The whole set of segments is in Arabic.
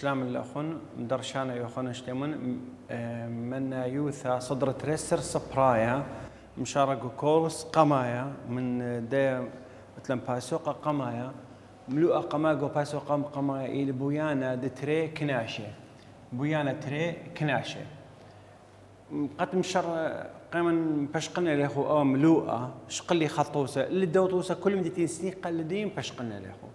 شلام الأخون مدرشانا يخون اشتمن من يوثا صدر ترسر سبرايا مشارك كورس قمايا من دا مثلا باسوقا قمايا ملوء قماغو باسوقا قمايا إلى بويانا دتري كناشة بويانا تري كناشة قد مشر قيمن بشقنا له أو ملوءة شقلي خطوسة اللي دوطوسة كل مدتين سنين قلدين بشقنا له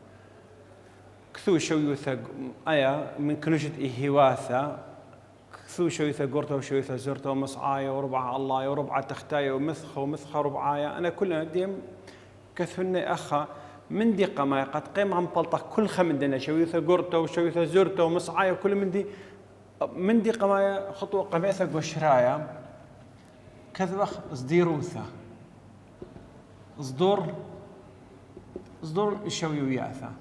كثو شويوثا أيا من كنوشة إهواثا كثو شويوثا قرطة وشويوثا زرطة ومصعايا وربع الله وربع تختايا ومثخة ربعايا أنا كلنا ديم كثونا أخا من دي قمايا قد قيم عم بلطة كل خمدنا شويوثا قرطة وشويوثا زرطة ومصعايا وكل من دي قمايا خطوة قميثة وشرايا كذبخ صديروثا صدور الشويوياثا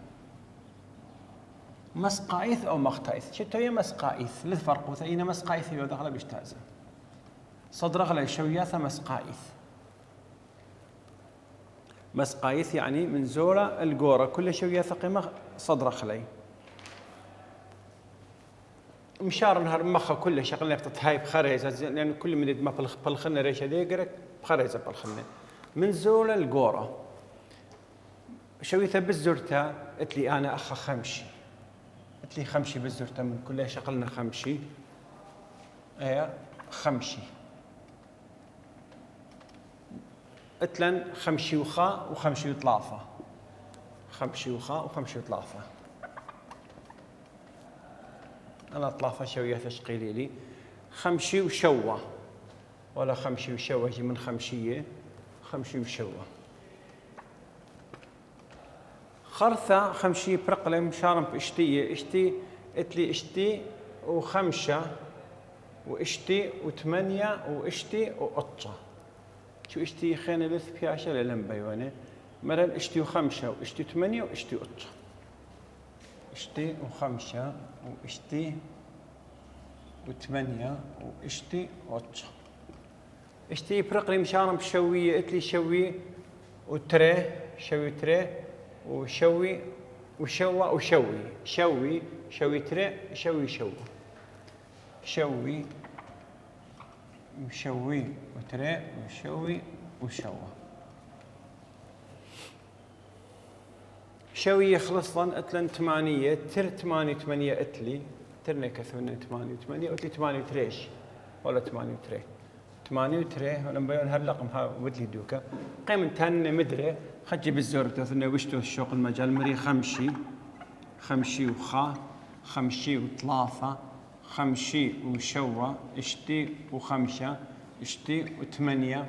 مسقايث أو مختايث شتو هي مسقايث للفرق وثينا مسقايث يودخل بيشتازه صدر غلا الشوياثة مسقايث يعني من زورة الجورة كل شوياثة قيمة صدر خلي مشار نهار مخه كل شغلنا بتتهاي بخريزة لأن يعني كل من ما بالخنة ريشة ديقرك بخريزة بالخنة من زورة الجورة شويثة بالزرتة قلت لي أنا أخ خمشي قلت لي خمشي بالزرتة من كل شغلنا خمشي خمشي قلت لن خمشي وخاء وخمشي وطلافة خمشي وخاء وخمشي وطلافة أنا طلافة شوية تشقيلي لي خمشي وشوة ولا خمشي وشوة يجي من خمشية خمشي وشوة خرثة خمشي برقلة مشارم اشتي قلت لي اشتي وخمشة واشتي وثمانية واشتي وقطة شو اشتي خينا لث بياشة للم بيواني مرن اشتي وخمسة واشتي ثمانية واشتي قطة اشتي وخمسة واشتي وثمانية واشتي قطة اشتي برقلي مشارم بشوية قلت لي شوي وتري شوي تري وشوي وشوى وشوي شوي تري شوي شوي وشوي وتري وشوي وشوى شوي خلصن اتلن 8 تر 8 اتلي ترنا كثونا 8 اتلي 8 تريش ولا 8 تري 8 وتري انا مبين هالرقم ها ودلي دوكا قيم تن مدري خجي بالزور تثنى وشتو الشوق المجال مري خمشي وخا خمشي وطلافة خمشي وشوة اشتي وخمسة اشتي وثمانية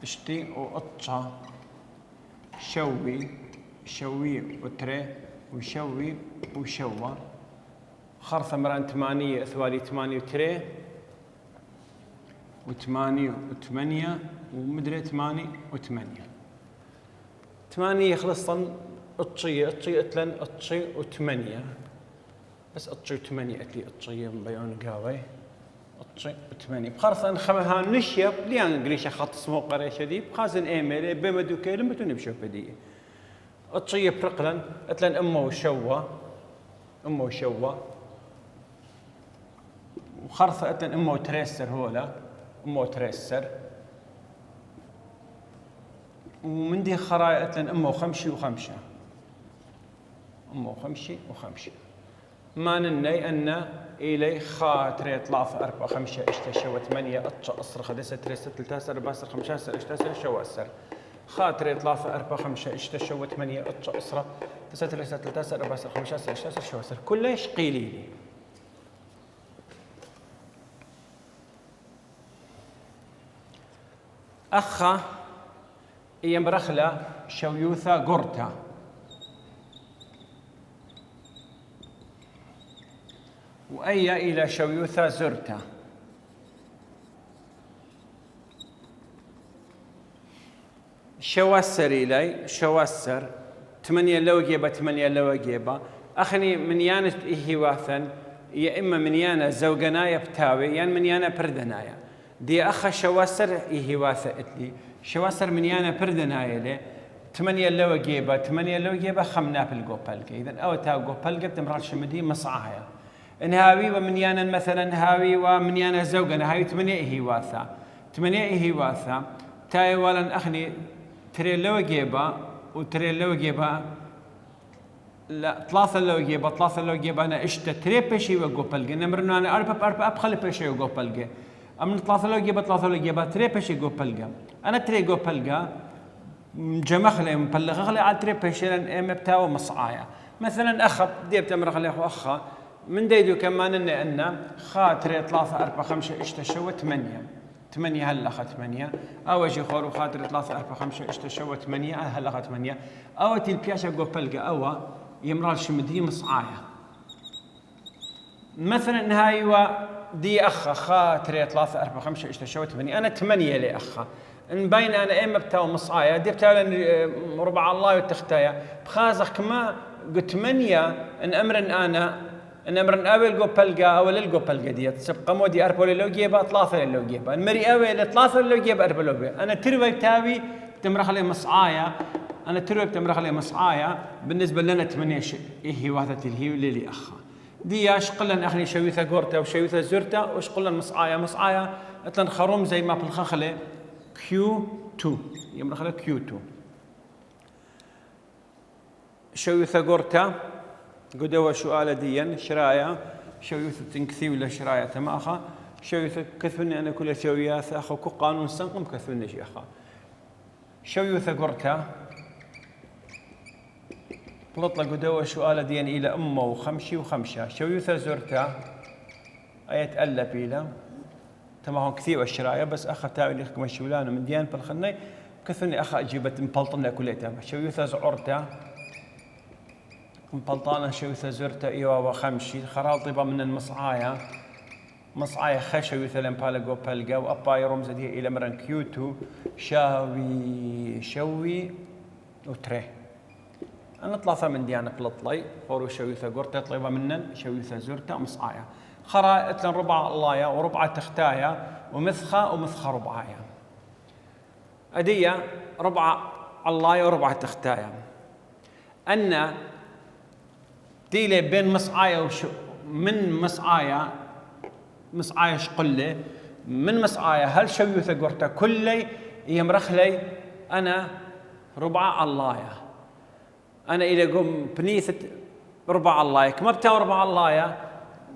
اشتي وقطة شوي وتري وشوي وشوة خرثة مران 8 ثوالي 8 وتري و8 و8 ومدري 8 و8 8 خلصن اطشي اتلن اطشي و8 بس اطشي و8 اتلي اطشي بيون قاوي اطشي و8 بخرثن خمها نشيب ليان قريشه خط اسمه قريشه دي بخازن ايميل بمدو كيلم بتوني بشوف بدي اطشي برقلن اتلن امه وشوه وخرثه اتلن امه وتريسر هولا امه وتريسر ومن دي خرايط لن امه وخمشي وخمسة امه وخمشي ما نني ان الي خاطري طلاف 4 5 اشتشوى 8 اطش اصر خدسه 3 3 4 5 اشتسر شواسر خاطري طلاف 4 5 اشتشوى 8 اطش اصر 3 3 4 5 اشتسر شواسر كله يشقيلي لي أخا يمرخلة شويوثا قرطة وأي إلى شويوثا زرتة شواسر إلي شواسر 8 لو جيبة أخني من يانة إهواثا يا إما من يانا زوجنايا بتاوي يعني من يانا بردنايا دي أخا شواسر إهواثة إتلي شواسر من يانا بردنايا له 8 لو جيبة خمنا بالجوبالك إذا أو تا جوبالك تمرال شمدي مصعايا نهاوي ومنيانا مثلا هاوي ومنيانا زوجنا هاوي 8 هيواثا 8 هيواثا تاي ولا أخني تري لو جيبا وتري لو جيبا لا 3 لو جيبا 3 لو جيبا أنا إشتا تري بشي وقوبلجي نمرنا أنا أربع أبخل بشي وقوبلجي أمن 3 لو جيبا 3 لو جيبا تري بشي قوبلجا أنا تري قوبلجا جمخلي مبلغ على تري بشي لأن إم بتاعه مصعايا مثلا أخ دي بتمر خليه أخ من ديدو كمان إن خاطري 3 4 5 إشتا شو 8 هلا أخذ 8 أول شيء خورو خاطري 3 4 5 إشتا شو 8 هلا أخذ 8 أو تي البياشة قوبلجا أو يمرال شمدي مصعايا مثلا هاي دي أخ خاطري 3 4 5 إشتا شو 8 أنا 8 لي أخ إن بين أنا إما بتاو مصعايا دي بتاو ربع الله وتختايا بخازخ كما قلت 8 إن أمر أنا أمر أول قوبلجا أول القوبلجا ديت سبقة مودي أربعة لو جيبا 3 لو جيبا المري أول 3 لو جيبا 4 لو جيبا أنا تروي بتاوي تمرخ لي مصعايا أنا تروي بتمرخ لي مصعايا بالنسبة لنا 8 هي واحدة الهي للي أخا دي اش قلن أخني شويثة قورتا وشويثة زرتا وش قلن مصعايا أتلن خروم زي ما بالخخلة Q2 يمرخ لي Q2 شويثة قورتا قدوة سؤال ديا شرايا شويثة تنكثي ولا شرايا تماخا شويثة كثوني أنا كل شويات أخو قانون سنقم كثوني شي أخا شويثة قورتا بلطلق قدوة سؤال ديا إلى أمه وخمشي وخمشة شويثة زرتا أيت ألا بيلا تماهم كثير والشرايا بس أخا تاوي لكم الشولان من ديان بالخني كثوني أخا أجيبت مبلطنا كليتها شويثة زعرتا مبلطانة شويثة زرتا إيوا وخمشي خراطبة من المصعايا مصعايا خشويثة لمبالا قوبلجا وأباي رمز دي إلى مرن كيوتو شوي وتري أنا 3 من ديانا بلطلي خورو شويثة قرطة طلبة منن شويثة زرتا مصعايا خرا اتلن ربع اللايا وربع تختايا ومثخة ربعايا أدية ربع اللايا وربع تختايا أن تيلي بين مصعايا من مصعايا شقلة من مصعايا هل شويثة قرطة كلي يمرخلي أنا ربع اللايا أنا إذا قم بنيثة ربع اللايا كما بتاو ربع اللايا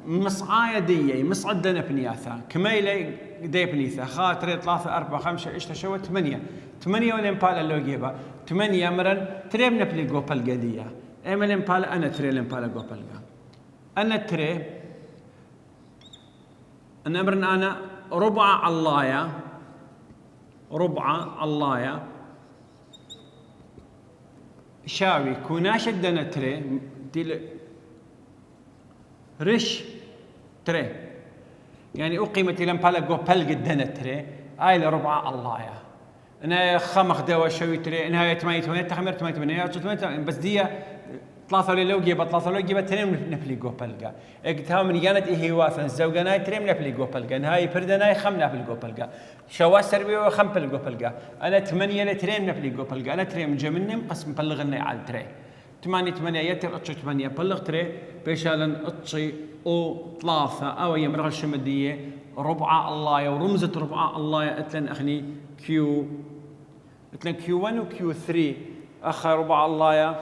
مصعايا دي مصعد لنا بنياثا كميلي دي بنيثا خاطري 3 4 5 إشتا شو 8 ولين بالا لو جيبا 8 مرن تريم نبلي قوبلجا دي إيمالين بالا أنا تري لين بالا قوبلجا أنا تري أنا أمرن أنا ربع اللايا شاوي كوناش دنا تري رش تري يعني أقيمت لم بالا قوبلجا دنا تري آي لربع اللايا أنا خمخ دوا شوي تري إنها 8 تخمر 8 بس دي 3 لو جيبا تريم نبلي قوبلجا اقتها من يانت إيه واثن الزوجة تريم نبلي قوبلجا هاي بردناي 5 نبلي قوبلجا شواس تربية 5 نبلي قوبلجا أنا 8 لتريم نبلي قوبلجا أنا تريم جمني مقسم بلغني على تري 8 يتر أتشي 8 بلغ تري بيشالن أتشي أو 3 أو يمرغ الشمدية ربع الله ورمزة ربع الله أتلن أخني أتلن Q1 و Q3 أخ ربع الله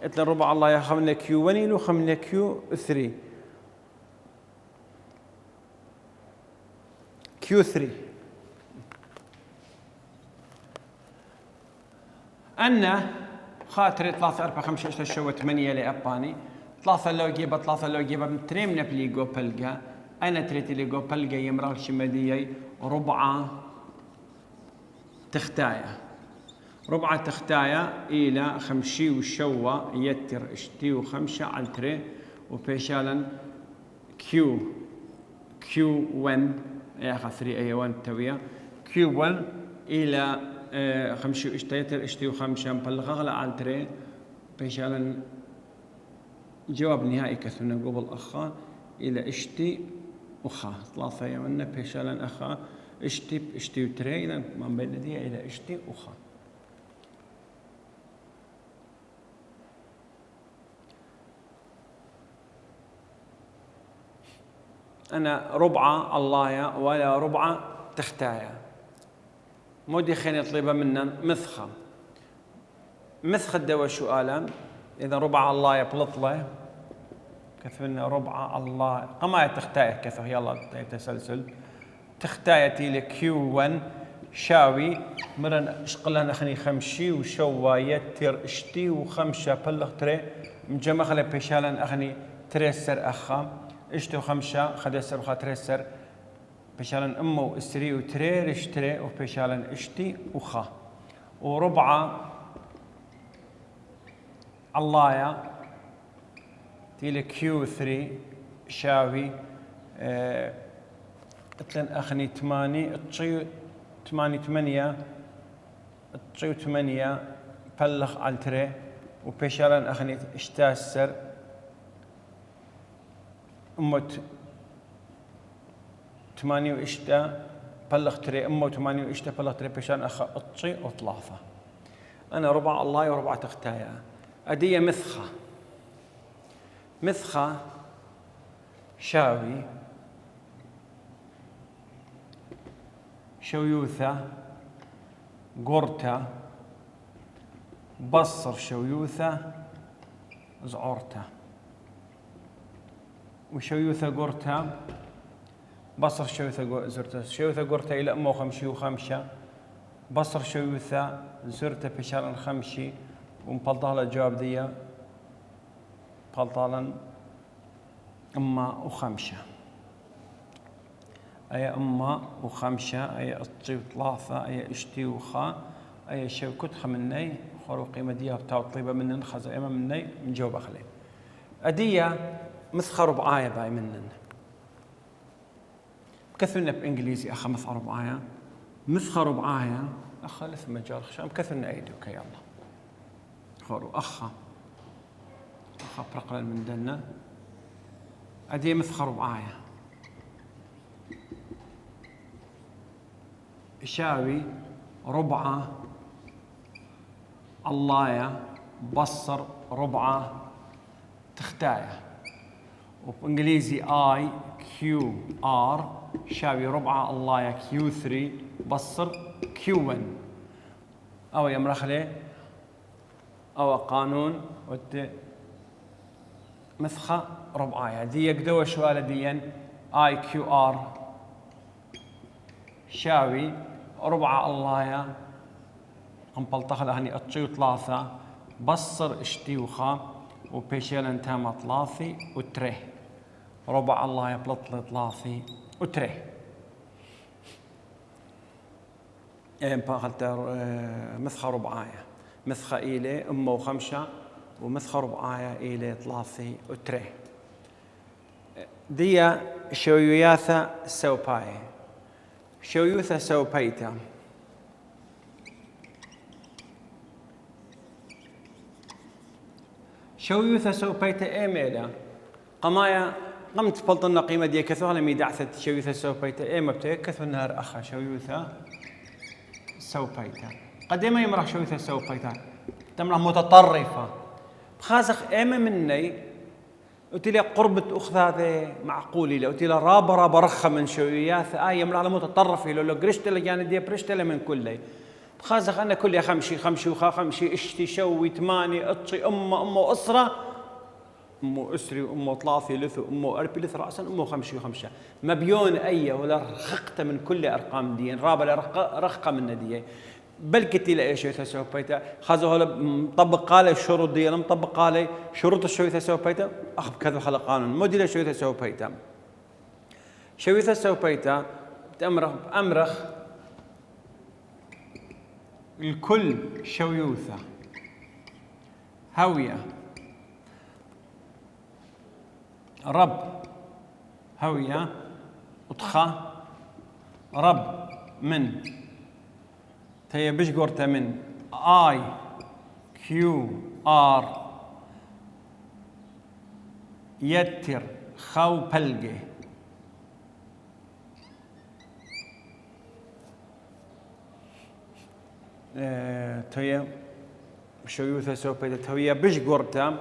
أتلن ربع الله خمنا Q1 له خمنا Q3 أن خاطري 3 4 5 6 7 8 لأباني 3 لو جيبا تريم نبلي قوبلجا أنا تريتي لي قوبلجا يمرغ شمديي ربعة تختايا إلى 5 وشوا يتر اشتي و5 على تري وبيشالا Q1 يا أخي 3 أي 1 تويا Q1 إلى 5 اشتي و5 مبلغ على تري بيشالا جواب نهائي كثرنا قبل أخا إلى اشتي وخا 3 يومنا بيشالا أخا اشتي وتري إذا ما بين دي إلى اشتي وخا أنا ربعة الله ولا ربعة تختايا مودي خيني طلبة منا مثخ الدواء سؤالا إذا ربع الله بلطلة كثرنا ربع الله قما تختايا كثر يلا تسلسل تختايا تيلي كيو 1 شاوي مرن اشقلنا خني خمشي وشوا يتر اشتي وخمشة بلغ تري مجمع خلي بيشالن أخني تريسر أخا اشتي وخمشة خدسر وخا تريسر بيشالن أمه استري وتري رشتري وبيشالن اشتي وخا وربعة الله تيلي كيو 3 شاوي اتلن أخني تماني تشي ثمانية بلغ على تري وبيشالن أخني اشتاسر أمت 8 وإشتا بلغ تري أمه 8 وإشتا بلغ تري بيشان أخا أطشي وطلافة أنا ربع الله وربع تختايا أدية مثخة شاوي شويوثة قرتة بصر شويوثة زعورتة وشويوثة قرتة بصر شويوثة زرتة شويوثة قرتة إلى أمه 55 بصر شويوثة زرتة بشارن 5 ومبلطالة الجواب دي بلطالا أما وخمسة أي أما وخمسة أي أطي وثلاثة أي اشتي وخا أي شوكت خمني خروقي مديها بتاع طيبة منن خزا إما مني نجاوب أخلي أدية مثخ ربعاية باي منن كثرنا بإنجليزي أخا مثخ ربعاية مثخ ربعاية أخالف مجال خشام كثرنا أيدوك يلا خورو أخا برقلا من دنا أدية مثخ ربعاية شاوي ربعة الله بصر ربعة تختايا وبإنجليزي I Q R شاوي ربعة الله Q 3 بصر Q 1 أو يمرخلي أو قانون مثخة ربعاية دي يقدوا شوالة ديا I Q R شاوي ربع الله قنبلطخ لهني أطشي وثلاثة بصر اشتي وخا وبيشيلن تام ثلاثي وتره ربع الله بلطل ثلاثي وتره باخلت مثخة ربعاية مثخة إيلي أمه وخمسة ومثخة ربعاية إيلي ثلاثي وتره دي شويوثا سوباي شويوثا سوبيتا شويوثا سوبيتا إيميلا قمايا قمت بلطنا قيمة دي كثوها لم يدعثت شويوثا سوبيتا إيما بتيك كثو النهار أخا شويوثا سوبيتا قديما يمرح شويوثا سوبيتا تمرح متطرفة بخازخ إيما مني قلت لي قربة أخذ هذا معقولي قلت لي رابة رخة من شويات يمرح على متطرفة لو قرشت لي يعني دي برشت لي من كله بخازخ أنا كل خمشي وخا خمشي اشتي شوي 8 اطشي أمه أسرة أمه أسري وأمه ثلاثة لثو أمه أربي لث رأسا أمه خمشي وخمسة مبيون أي ولا رخقت من كل أرقام دي رابة رخقة من دي بل كتي لا شويثا سوبيتا خذوا هلا مطبق عليه الشروط دي مطبق عليه شروط الشويثا سوبيتا أخذ كذا خلق قانون موديل شويثا سوبيتا شويثا سوبيتا أمرخ الكل شويوثا هوية رب هوية أطخة رب من تي بيش قرته من I Q R يتر خو بلقي تي شويوثا سوبيتا تويا بيش قرته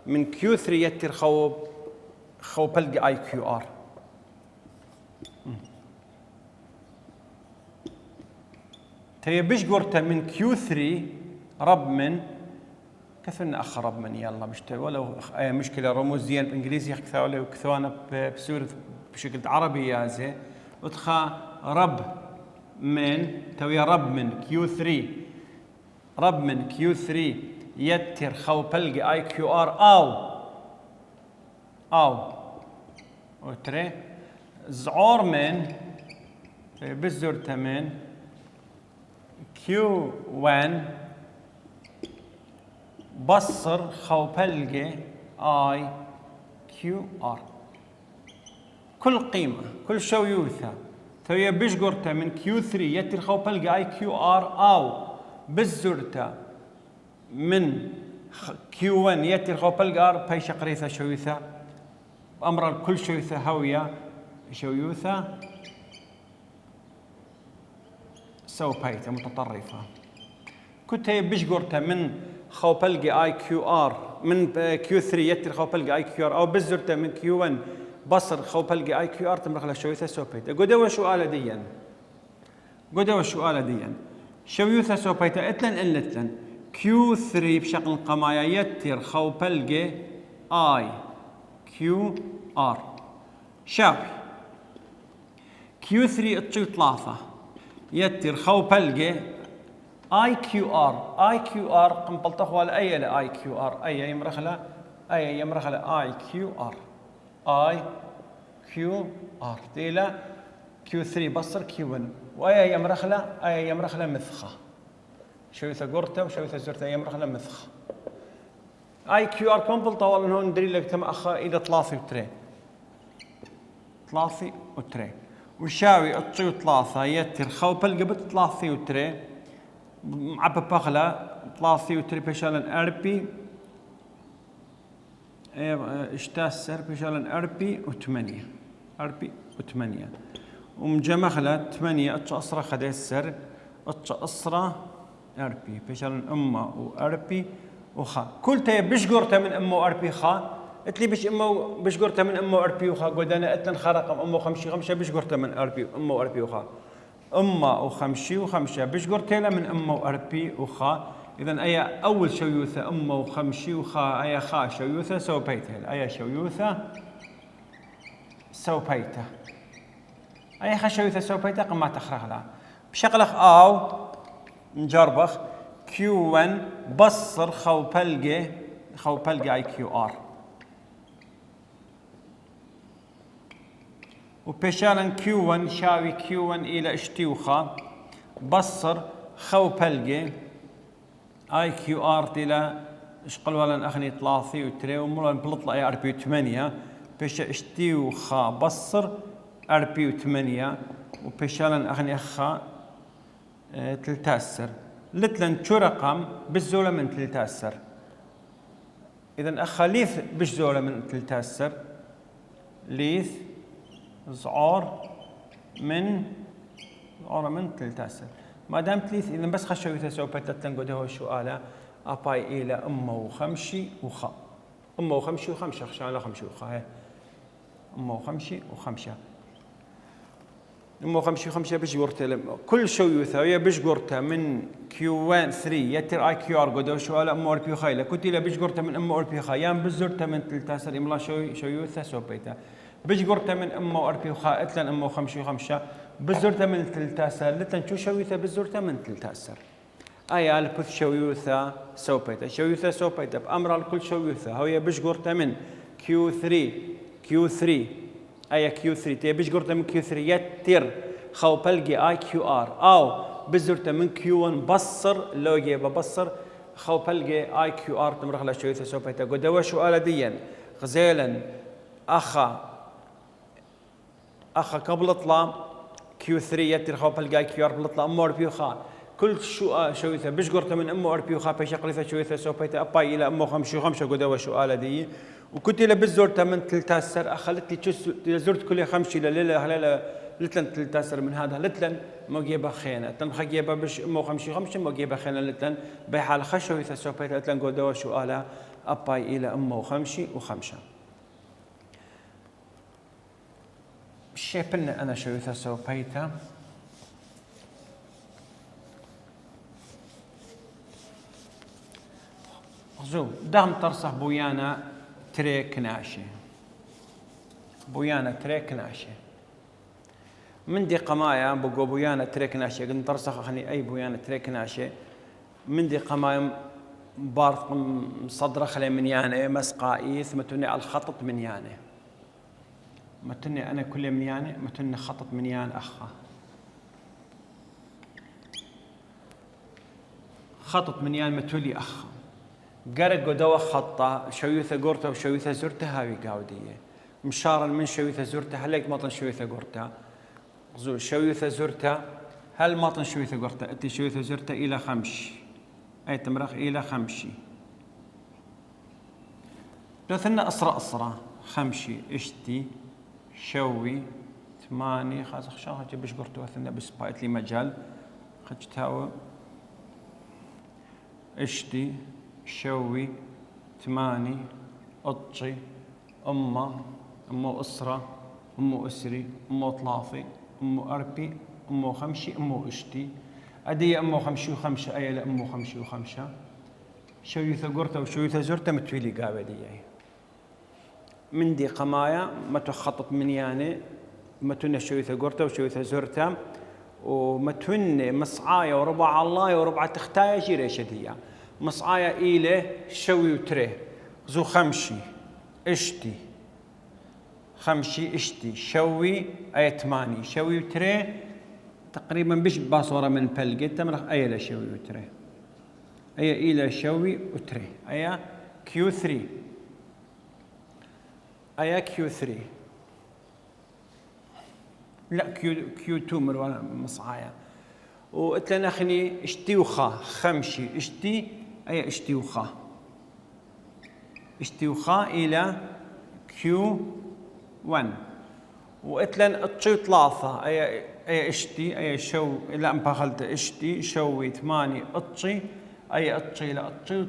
من Q 3 يتر خو بلقي I Q R تي بيش قرته من كيو 3 رب من كثرنا أخ رب من يلا مش ولو أي مشكلة رموزيا بالإنجليزي ولا كثوانا بسورة بشكل عربي يازي وتخا رب من توي رب من كيو 3 رب من كيو 3 يتر خو بلقي اي كيو ار او وتري زعور من بزر تمن كيو 1 بصر خو بلقي اي كيو ار كل قيمة كل شويوثة توي بشقرته من كيو 3 يتر خو بلقي اي كيو ار او بزرته من كيو 1 يتر خو بلقي ار باي شقريثة شويوثة أمر كل شويوثة هوية شويوثة سو بايته متطرفة كنت بشقرته من خو بلقي اي كيو ار من كيو 3 يتر خو بلقي اي كيو ار او بزرته من كيو 1 بصر خو بلقي اي كيو ار تمرخ له شويوثة سو بايته قدوا سؤال ديا قدوا سؤال ديا شويوثة سو بايته اتلن التلن كيو 3 بشكل قمايا يتر خو بلقي اي كيو ار شاوي كيو 3 اتشو 3 يتر خو بلقي اي كيو ار قنبلطخ ولا اي لا اي كيو ار اي يمرخله اي كيو ار اي كيو ار تيلا كيو 3 بصر كيو 1 واي يمرخله مثخه شويثه قرته وشويثه زرته يمرخله مثخه اي كيو ار قنبلطه ولا هون ندري لك تم اخا الى 3 وتري وشاوي اطيو 3 يتر خو بلقي بت 3 وتري معبى بغلة 3 وتري بشالن اربي اشتاسر بشالن اربي و8 ومجمخلة 8 اتش اسرة خديسر اتش اسرة اربي بشالن امه واربي وخا كل تي بشقرته من امه واربي خا قلت لي بشقرته من امه واربي وخا قلت انا اتن خرق امه خمشة بشقرته من اربي امه واربي وخا امه وخمشة بشقرته له من امه واربي وخا اذا اي اول شويوثه امه وخمشي وخا اي خا شويوثه سو بيته اي شويوثه سو بيته اي خا شويوثه سو بيته قم ما تخرخ لها بشغلخ او نجربخ كيو 1 بصر خو بلقي اي كيو ار وبشالن كيو 1 شاوي كيو 1 الى اشتيوخا بصر خو بلقي اي كيو ار الى اشقل ولا اخني 3 وتري ومرن بلطلع اي ار بي 8 بش اشتيوخا بصر ار بي 8 وبشالن اخني اخا تلتاسر لتلن شو رقم بالزولة من تلتاسر إذا أخا ليث بش زولة من تلتاسر ليث زعار من تلتاسر ما دام تليث إذا بس خشويته سو بتتلن قد هو سؤاله أباي إلى أمه وخمشي وخا أمه وخمشي وخمشة خشان لا خمشي وخا هي أمه وخمشي وخمشة أمه خمشة وخمشة بيش قرته كل شويوثة ويا بيش قرته من كيو 1 3 يتر اي كيو ار قدو سؤال أمه وربي خايلة كنت إلى بيش قرته من أمه وربي خا يام بزرته من تلتاسر إملا شويوثة سو بيته بيش قرته من أمه وربي خا اتلن أمه خمشة وخمشة بزرته من تلتاسر لتن شو شويوثة بزرته من تلتاسر أي البث شويوثة سو بيته بأمر الكل شويوثة هو بيش قرته من كيو 3 اي كيو 3 تي بيش قرته من كيو 3 يتر خو بلقي اي كيو ار او بزرته من كيو 1 بصر لو جيبه بصر خو بلقي اي كيو ار تمرخ له شويته سو بيته قدوا سؤال ديا غزيلا اخا قبل اطلع كيو 3 يتر خو بلقي اي كيو ار قبل اطلع امور بيو خا كل شويته بيش قرته من امه اربيو خا بيش قريثه شويته سو بيته اباي الى امه خمشه قدوا سؤال دي وكنت إلى بزرته من تلتاسر أخلت لي زرت كل خمشي ليلة لتلن تلتاسر من هذا لتلن موجيبة خيانة تلن خجيبة بش مو خمشة موجيبة خيانة لتلن بحال خشوا يتسوبيت لتلن قدوا سؤاله أباي إلى أمه وخمشة شيبن أنا شو يتسوبيته زو دام ترصح بويانا تريك ناشي بويانا تريك ناشي من دي قمايا بقو بويانا تريك ناشي قد ترصح خني أي بويانا تريك ناشي من دي قمايا بارث صدر خلي من ياني مسقائي ثم تني على الخطط من ياني ما تني أنا كل من ياني ما تني خطط من يان أخا خطط من يان متولي أخا قرق ودوا خطة شويثة قرطة وشويثة زرتة هاوي قاودية مشارا من شويثة زرتة هل مطن شويثة قرطة زو شويثة زرتة هل مطن شويثة قرطة أنت شويثة زرتة إلى خمش أي تمرخ إلى خمشي لو ثنا أسرع خمشي اشتي شوي ثماني خاص خشاها جبش قرطة ثنا بس بايت لي مجال خجتاو اشتي شوي ثماني أطشي أمو أسرة أمو أسري أمو طلافي أمو أربي أمو خمشي أمو اشتي أدي أمو خمشي وخمسة أي لا أمو خمشي وخمسة شويثة قرطة وشويثة زرتة متولي قابدي من دي قمايا ما تخطط من يعني ما تن شويثة قرطة وشويثة زرتة وما تن مصعايا وربع الله وربع تختايا جيري شدية مصعايا إيله شوي وتري زو خمشي اشتي خمشي اشتي شوي أي ثماني شوي وتري تقريبا بش باصورة من بلقة تمرخ أي لا شوي وتري أي إيله شوي وتري أي كيو 3 أي كيو 3 لا كيو 2 مروان مصعايا وقتلنا خني اشتي وخا خمشي اشتي أي اشتي وخا إلى كيو 1 وقتلن اتشي ثلاثة أي اشتي أي شو لا مبخلت اشتي شوي ثماني اتشي أي اتشي لا اتشي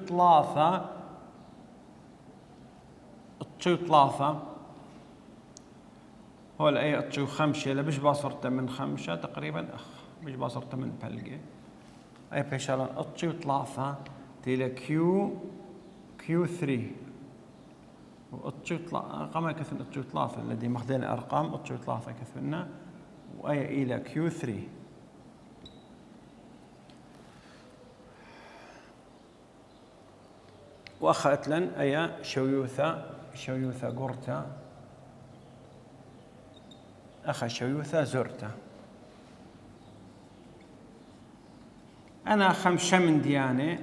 ثلاثة هول أي اتشي خمسة لا بش باصرت من خمسة تقريبا مش باصرت من بلقة أي بيشالان اتشي ثلاثة تيلا كيو 3 واتشي أرقام كثر اتشي ثلاثة الذي ماخذين أرقام اتشي ثلاثة كثرنا وأي إلى كيو 3 وأخذت لن أي شويوثة قرطة أخا شويوثة زرتة أنا خمسة من ديانة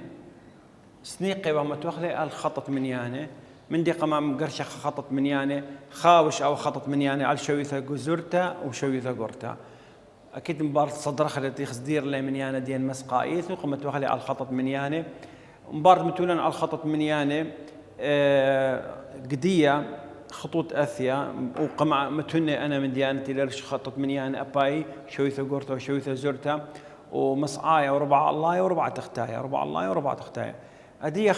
سنيقي وما توخلي الخطط من يانة من دي قمام قرشة خطط من يانة خاوش أو خطط من يانة على شويوثة زرتة وشويوثة قرطة أكيد مبارة صدر خلتي خصدير لي من يانة ديان مسقائيث وقمة توخلي على الخطط من يانة مبارة متولن على الخطط من يانة قدية خطوط أثيا وقمع متونة أنا من ديانتي لرش خطط من يانة أباي شويثة قرطة وشويثة زرتة ومصعايا وربع الله وربع تختايا ربع الله وربع تختايا هذه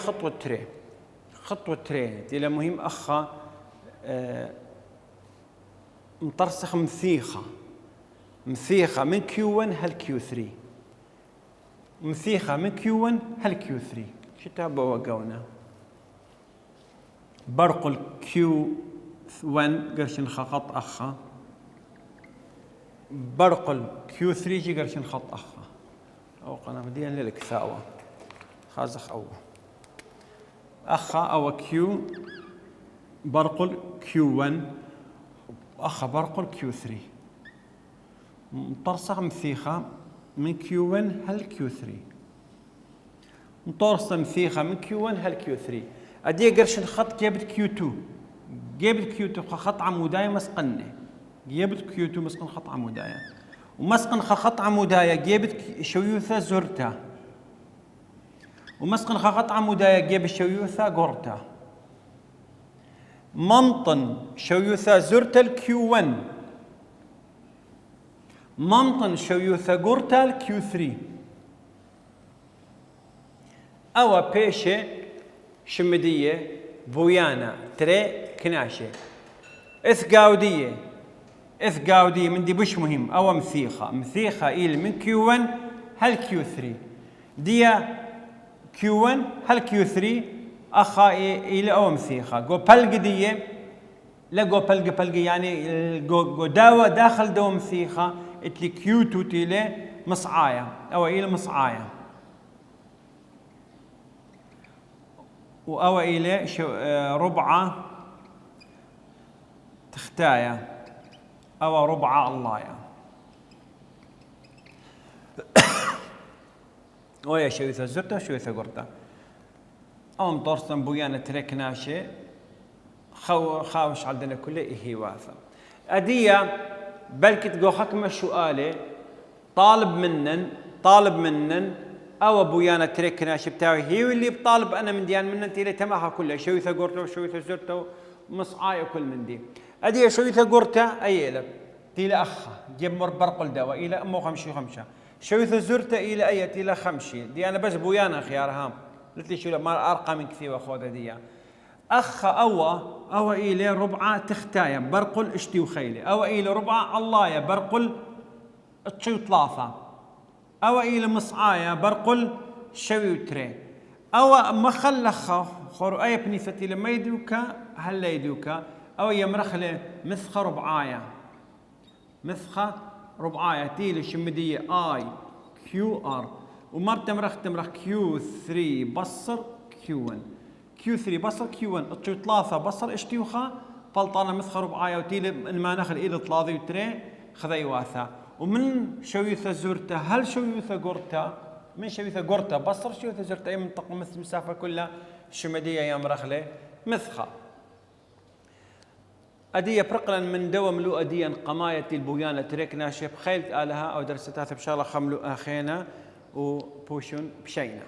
خطوة تري تلا مهم أخا مطرسخ مثيخة من كيو 1 هل كيو 3 مثيخة من كيو 1 هل كيو 3 شتابه وقونا برق الكيو 1 قرشن خط أخا برق الكيو 3 جي قرشن خط أخا أو قناة مدينة للكثاوة خازخ أو أخا أو كيو برق الكيو 1 أخا برق الكيو 3 مطرسخ مثيخة من كيو 1 هل كيو 3 مطرسخ مثيخة من كيو 1 هل كيو 3 أدي قرشن خط جابت كيو 2 جابت كيو 2 خط عموداية مسقنة جابت كيو 2 مسقن خط عموداية ومسقن خط عموداية جابت شويوثة زرتة ومسقن خط عموداية جاب شويوثة قرتة منطن شويوثة زرتة الكيو 1 منطن شويوثة قرتة الكيو 3 أو بيشة شمدية بويانا تري كناشة إث قاودية من دي بش مهم أو مثيخة إيل من كيو 1 هل كيو 3 دي كيو 1 هل كيو 3 أخا إلى أو مثيخة جو بلقدية لا جو بلقي يعني جو داوة داخل دو مثيخة اتلي كيوتو تيلي مصعايا أو إلى مصعايا وأو إلى ربعة تختايا أو ربعة اللهيا ويا شويثة زرتة وشويثة قرطة أو مطرسن بويانا تريك ناشي خاوش عندنا كله إيه واثا أدية بلكي تقو حكمة سؤالي طالب منن أو بويانا تريك ناشي بتاعي هي واللي بطالب أنا من ديان منن تيلي تماها كلها شويثة قرطة وشويثة زرتة ومصعاي وكل من دي أدية شويثة قرطة أي إلك تيلي أخا جيب مر برقل دواء إلى أمو خمشة شويثة زرتة إلى أي تيلي خمشي دي أنا بس بويانا خيار هام قلت لي شو ما أرقى من كثير وأخوذ دي أخ أو إلى ربعة تختايا برقل اشتي وخيلي أو إلى ربعة الله برقل تشي ثلاثة أو إلى مصعايا برقل شوي وتري أو مخلخ خور أي بنيفتي لما يدوكا هلا يدوكا أو يمرخلة مثخة ربعايا تيلي شمدية آي كيو آر وما تمرخ كيو 3 بصر كيو 1 كيو 3 بصر كيو 1 اتشو 3 بصر اشتيوخا فلطانة مثخة ربعايا وتيلي ما نخل إلى 3 وتري خذي واثا ومن شويثة زرتة هل شويثة قرتة من شويثة قرتة بصر شويثة زرتة أي منطقة مثل مسافة كلها شمدية يا مرخلة مثخة أدية برقلا من دوم لو أديا قماية البويانة تريك ناشب خيلت آلها أو درستها بشالة خملو آخينا وبوشون بشينا